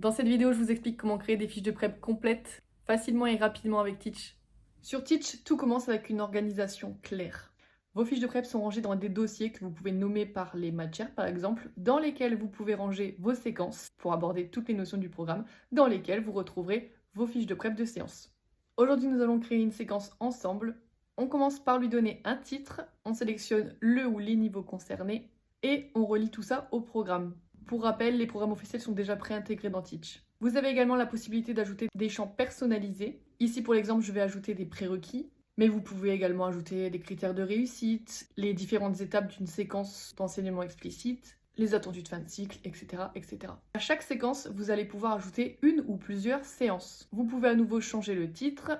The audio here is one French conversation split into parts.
Dans cette vidéo, je vous explique comment créer des fiches de prep complètes, facilement et rapidement avec Teach. Sur Teach, tout commence avec une organisation claire. Vos fiches de prep sont rangées dans des dossiers que vous pouvez nommer par les matières par exemple, dans lesquels vous pouvez ranger vos séquences pour aborder toutes les notions du programme, dans lesquelles vous retrouverez vos fiches de prep de séance. Aujourd'hui, nous allons créer une séquence ensemble. On commence par lui donner un titre, on sélectionne le ou les niveaux concernés et on relie tout ça au programme. Pour rappel, les programmes officiels sont déjà préintégrés dans Teach. Vous avez également la possibilité d'ajouter des champs personnalisés. Ici, pour l'exemple, je vais ajouter des prérequis, mais vous pouvez également ajouter des critères de réussite, les différentes étapes d'une séquence d'enseignement explicite, les attendus de fin de cycle, etc., etc. À chaque séquence, vous allez pouvoir ajouter une ou plusieurs séances. Vous pouvez à nouveau changer le titre.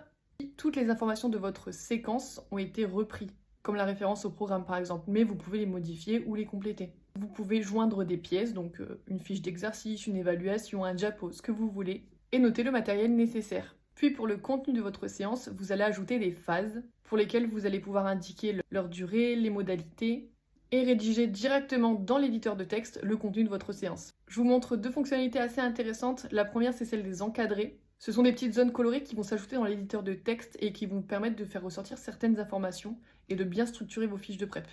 Toutes les informations de votre séquence ont été reprises, comme la référence au programme par exemple, mais vous pouvez les modifier ou les compléter. Vous pouvez joindre des pièces, donc une fiche d'exercice, une évaluation, un diapo, ce que vous voulez, et noter le matériel nécessaire. Puis pour le contenu de votre séance, vous allez ajouter des phases pour lesquelles vous allez pouvoir indiquer leur durée, les modalités, et rédiger directement dans l'éditeur de texte le contenu de votre séance. Je vous montre deux fonctionnalités assez intéressantes. La première, c'est celle des encadrés. Ce sont des petites zones colorées qui vont s'ajouter dans l'éditeur de texte et qui vont permettre de faire ressortir certaines informations et de bien structurer vos fiches de prep.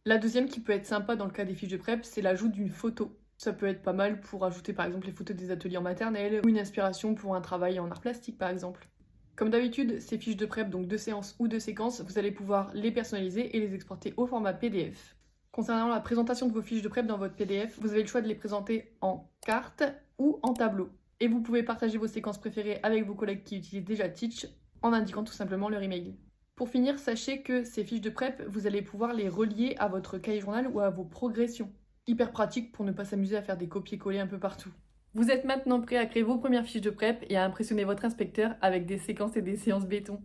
La deuxième qui peut être sympa dans le cas des fiches de prep, c'est l'ajout d'une photo. Ça peut être pas mal pour ajouter par exemple les photos des ateliers en maternelle ou une inspiration pour un travail en art plastique par exemple. Comme d'habitude, ces fiches de prep, donc de séances ou de séquences, vous allez pouvoir les personnaliser et les exporter au format PDF. Concernant la présentation de vos fiches de prep dans votre PDF, vous avez le choix de les présenter en carte ou en tableau. Et vous pouvez partager vos séquences préférées avec vos collègues qui utilisent déjà Teach en indiquant tout simplement leur email. Pour finir, sachez que ces fiches de prep, vous allez pouvoir les relier à votre cahier journal ou à vos progressions. Hyper pratique pour ne pas s'amuser à faire des copier-coller un peu partout. Vous êtes maintenant prêt à créer vos premières fiches de prep et à impressionner votre inspecteur avec des séquences et des séances béton.